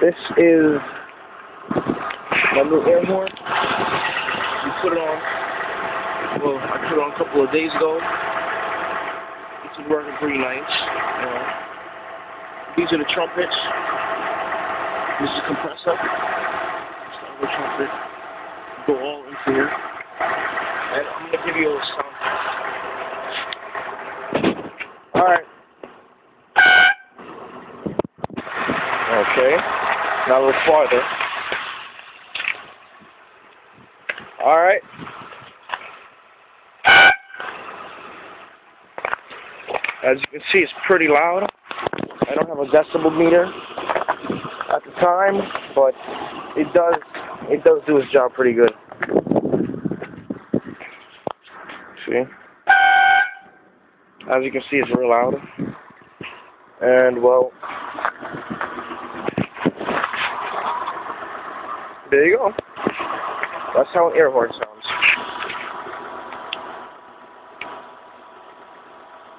This is my new air horn. We put it on. Well, I put it on a couple of days ago. It's working pretty nice. These are the trumpets. This is a compressor. It's the other trumpet. Go all into here. And I'm gonna give you a sound test. Alright. Okay. Now a little farther. Alright. As you can see, it's pretty loud. I don't have a decibel meter at the time, but it does do its job pretty good. See? As you can see, it's real loud. And well, there you go. That's how an air horn sounds.